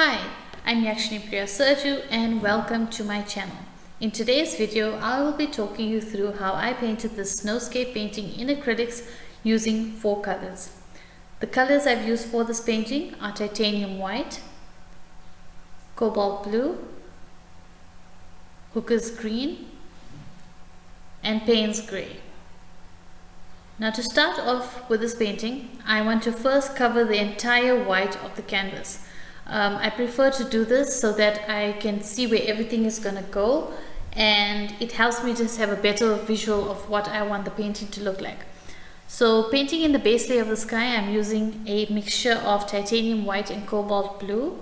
Hi, I'm Yakshini Priya Serju and welcome to my channel. In today's video, I will be talking you through how I painted this snowscape painting in acrylics using 4 colors. The colors I've used for this painting are titanium white, cobalt blue, hooker's green, and Payne's grey. Now to start off with this painting, I want to first cover the entire white of the canvas. I prefer to do this so that I can see where everything is going to go, and it helps me just have a better visual of what I want the painting to look like. So painting in the base layer of the sky, I'm using a mixture of titanium white and cobalt blue.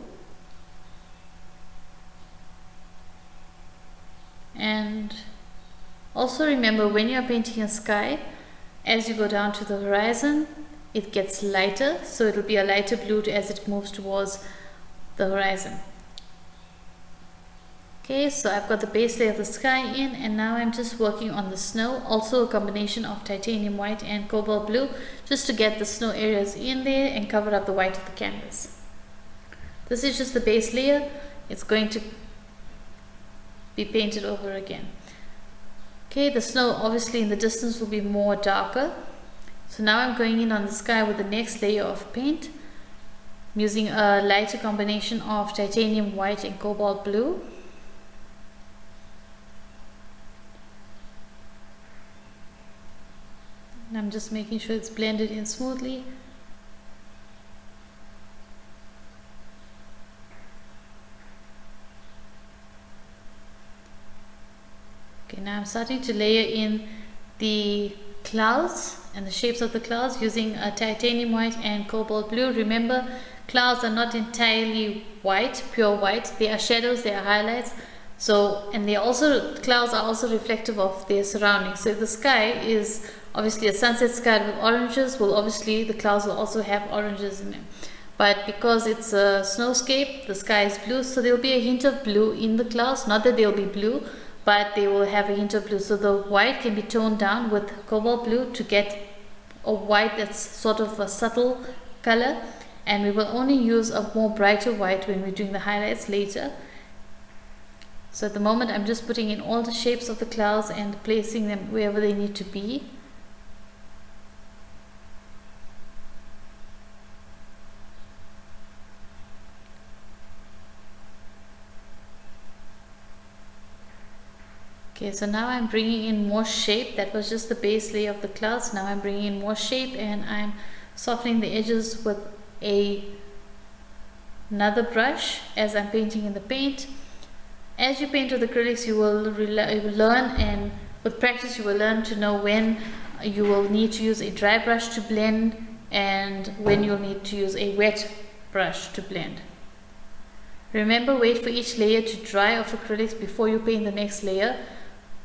And also remember, when you're painting a sky, as you go down to the horizon, it gets lighter, so it'll be a lighter blue as it moves towards the horizon. Okay, so I've got the base layer of the sky in, and now I'm just working on the snow, also a combination of titanium white and cobalt blue, just to get the snow areas in there and cover up the white of the canvas. This is just the base layer. It's going to be painted over again. Okay, the snow obviously in the distance will be more darker. So now I'm going in on the sky with the next layer of paint. I'm using a lighter combination of titanium white and cobalt blue. And I'm just making sure it's blended in smoothly. Okay, now I'm starting to layer in the clouds and the shapes of the clouds using a titanium white and cobalt blue. Remember, clouds are not entirely white, pure white. They are shadows, they are highlights. So, and clouds are also reflective of their surroundings. So if the sky is obviously a sunset sky with oranges, well, obviously the clouds will also have oranges in them. But because it's a snowscape, the sky is blue, so there will be a hint of blue in the clouds. Not that they'll be blue, but they will have a hint of blue. So the white can be toned down with cobalt blue to get a white that's sort of a subtle color, and we will only use a more brighter white when we're doing the highlights later. So at the moment I'm just putting in all the shapes of the clouds and placing them wherever they need to be. Okay, so now I'm bringing in more shape. That was just the base layer of the clouds. Now I'm bringing in more shape, and I'm softening the edges with another brush as I'm painting in the paint. As you paint with acrylics, you will learn, and with practice you will learn to know when you will need to use a dry brush to blend and when you'll need to use a wet brush to blend. Remember, wait for each layer to dry off acrylics before you paint the next layer,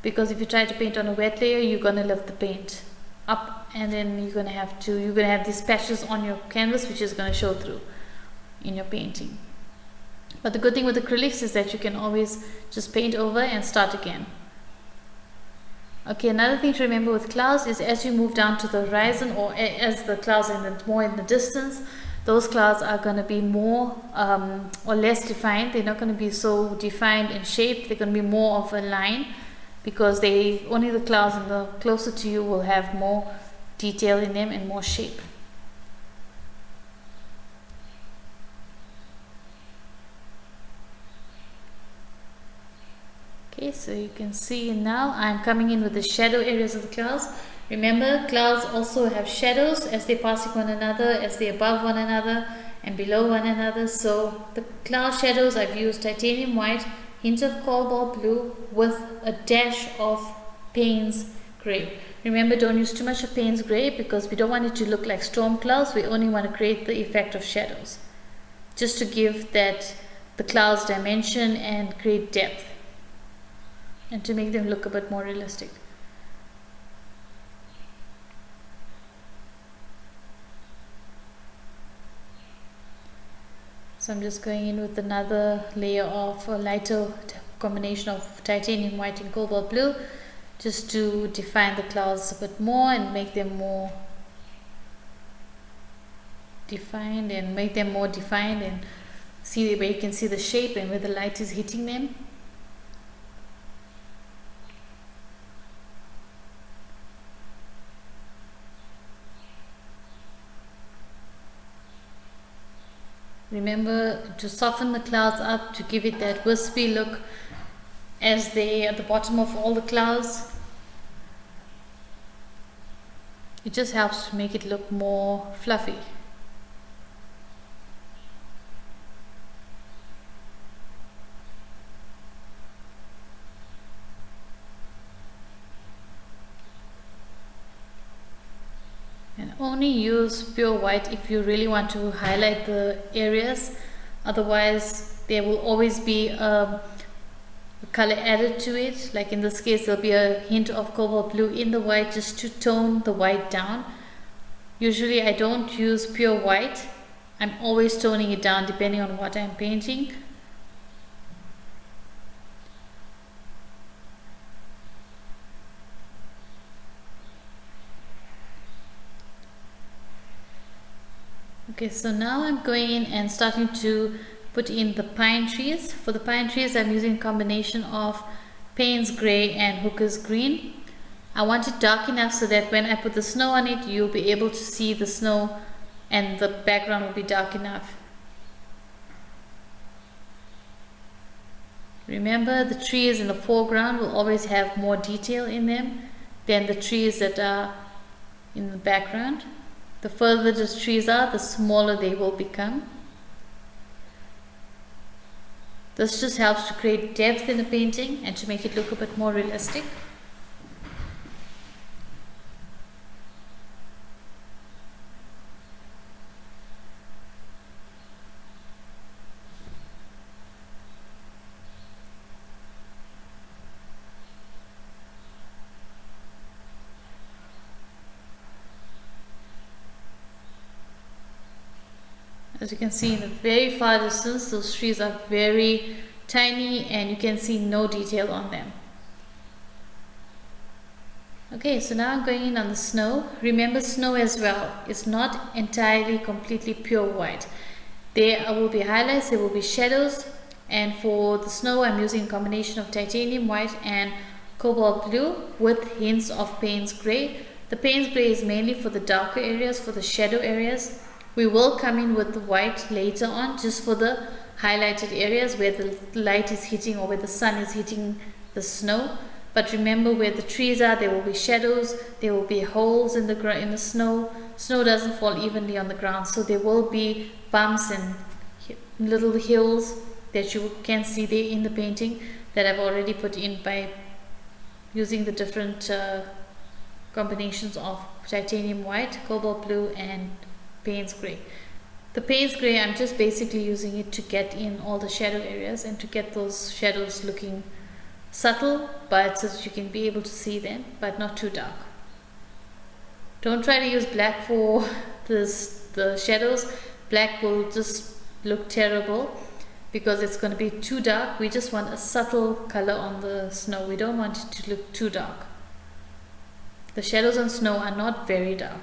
because if you try to paint on a wet layer, you're going to lift the paint up, and then you're going to have these patches on your canvas which is going to show through in your painting. But the good thing with acrylics is that you can always just paint over and start again. Okay, another thing to remember with clouds is as you move down to the horizon, or as the clouds are more in the distance, those clouds are going to be more or less defined. They're not going to be so defined in shape. They're going to be more of a line, because only the clouds and the closer to you will have more detail in them and more shape. Okay, so you can see now I'm coming in with the shadow areas of the clouds. Remember, clouds also have shadows as they pass one another, as they above one another and below one another. So the cloud shadows, I've used titanium white, hint of cobalt blue with a dash of Payne's grey. Remember, don't use too much of Payne's grey because we don't want it to look like storm clouds. We only want to create the effect of shadows, just to give the clouds dimension and create depth, and to make them look a bit more realistic. So I'm just going in with another layer of a lighter combination of titanium white and cobalt blue, just to define the clouds a bit more and make them more defined and See where you can see the shape and where the light is hitting them. Remember to soften the clouds up to give it that wispy look as they are at the bottom of all the clouds. It just helps to make it look more fluffy. And only use pure white if you really want to highlight the areas. Otherwise, there will always be a color added to it. Like in this case, there'll be a hint of cobalt blue in the white just to tone the white down. Usually I don't use pure white. I'm always toning it down depending on what I'm painting. Okay, so now I'm going in and starting to put in the pine trees. For the pine trees, I'm using a combination of Payne's Grey and Hooker's Green. I want it dark enough so that when I put the snow on it, you'll be able to see the snow and the background will be dark enough. Remember, the trees in the foreground will always have more detail in them than the trees that are in the background. The further the trees are, the smaller they will become. This just helps to create depth in the painting and to make it look a bit more realistic. As you can see in the very far distance, those trees are very tiny and you can see no detail on them. Okay, so now I'm going in on the snow. Remember, snow as well is not entirely completely pure white. There will be highlights, there will be shadows, and for the snow I'm using a combination of titanium white and cobalt blue with hints of Payne's Grey. The Payne's Grey is mainly for the darker areas, for the shadow areas. We will come in with the white later on just for the highlighted areas where the light is hitting or where the sun is hitting the snow. But remember, where the trees are, there will be shadows, there will be holes in the snow. Snow doesn't fall evenly on the ground, so there will be bumps and little hills that you can see there in the painting that I've already put in by using the different combinations of titanium white, cobalt blue and Payne's Grey. The Payne's Grey, I'm just basically using it to get in all the shadow areas and to get those shadows looking subtle, but so that you can be able to see them, but not too dark. Don't try to use black for the shadows. Black will just look terrible because it's going to be too dark. We just want a subtle color on the snow. We don't want it to look too dark. The shadows on snow are not very dark.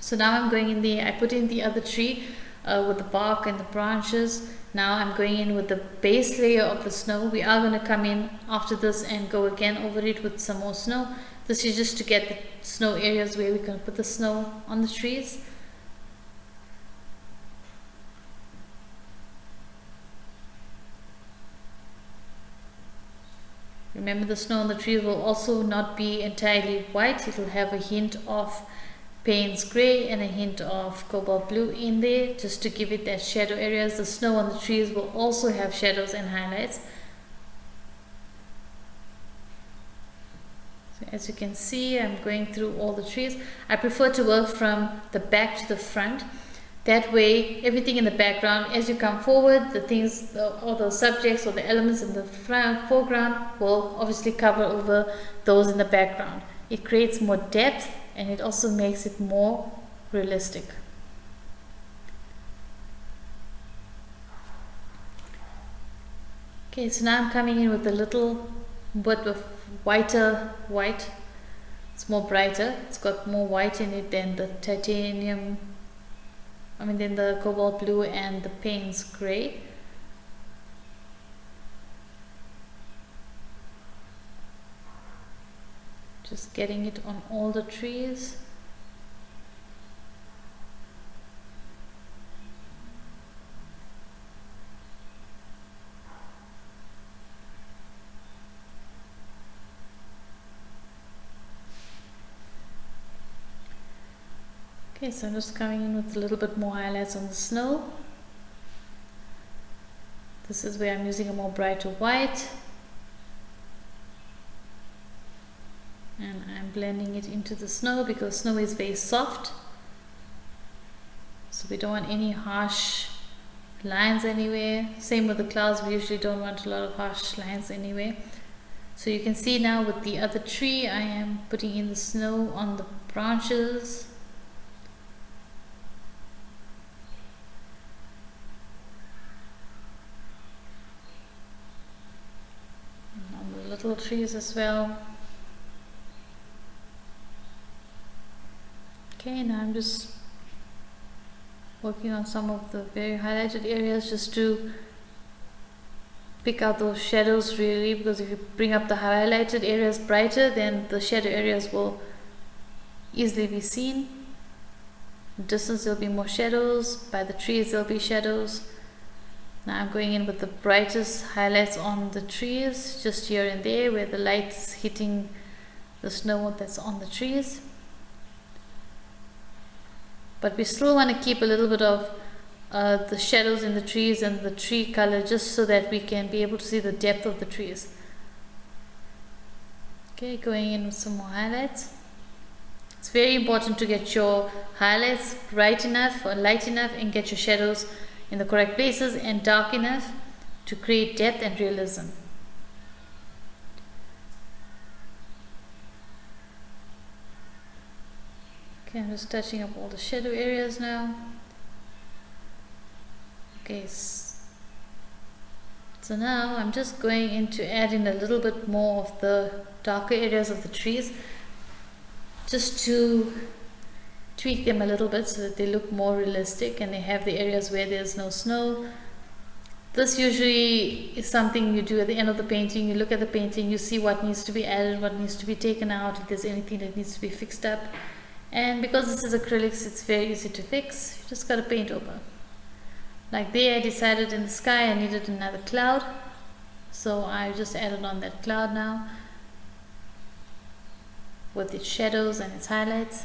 So now I'm going in there, I put in the other tree with the bark and the branches. Now I'm going in with the base layer of the snow. We are going to come in after this and go again over it with some more snow. This is just to get the snow areas where we can put the snow on the trees. Remember, the snow on the trees will also not be entirely white. It will have a hint of Payne's Grey and a hint of cobalt blue in there just to give it that shadow areas. The snow on the trees will also have shadows and highlights. So as you can see, I'm going through all the trees. I prefer to work from the back to the front. That way, everything in the background, as you come forward, the things or the subjects or the elements in the foreground will obviously cover over those in the background. It creates more depth and it also makes it more realistic. Okay, so now I'm coming in with a little bit of whiter white. It's more brighter. It's got more white in it than the titanium then the cobalt blue and the Payne's gray. Just getting it on all the trees. Okay, so I'm just coming in with a little bit more highlights on the snow. This is where I'm using a more brighter white. And I'm blending it into the snow because snow is very soft. So we don't want any harsh lines anywhere. Same with the clouds, we usually don't want a lot of harsh lines anywhere. So you can see now with the other tree, I am putting in the snow on the branches. And on the little trees as well. Okay, now I'm just working on some of the very highlighted areas just to pick out those shadows really, because if you bring up the highlighted areas brighter, then the shadow areas will easily be seen. In distance there'll be more shadows, by the trees there'll be shadows. Now I'm going in with the brightest highlights on the trees, just here and there where the light is hitting the snow that's on the trees. But we still want to keep a little bit of the shadows in the trees and the tree color, just so that we can be able to see the depth of the trees. Okay, going in with some more highlights. It's very important to get your highlights bright enough or light enough and get your shadows in the correct places and dark enough to create depth and realism. Okay, I'm just touching up all the shadow areas now. Okay, so now I'm just going in to add in a little bit more of the darker areas of the trees, just to tweak them a little bit so that they look more realistic and they have the areas where there's no snow. This usually is something you do at the end of the painting. You look at the painting, you see what needs to be added, what needs to be taken out, if there's anything that needs to be fixed up. And because this is acrylics, it's very easy to fix. You just gotta paint over. Like there, I decided in the sky I needed another cloud, so I just added on that cloud now with its shadows and its highlights.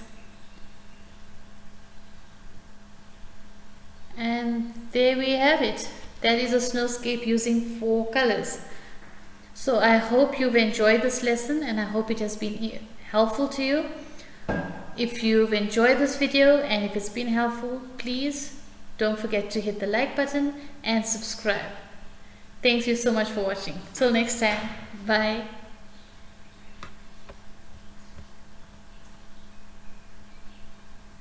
And there we have it. That is a snowscape using 4 colors. So I hope you've enjoyed this lesson, and I hope it has been helpful to you. If you've enjoyed this video and if it's been helpful, please don't forget to hit the like button and subscribe. Thank you so much for watching. Till next time, bye.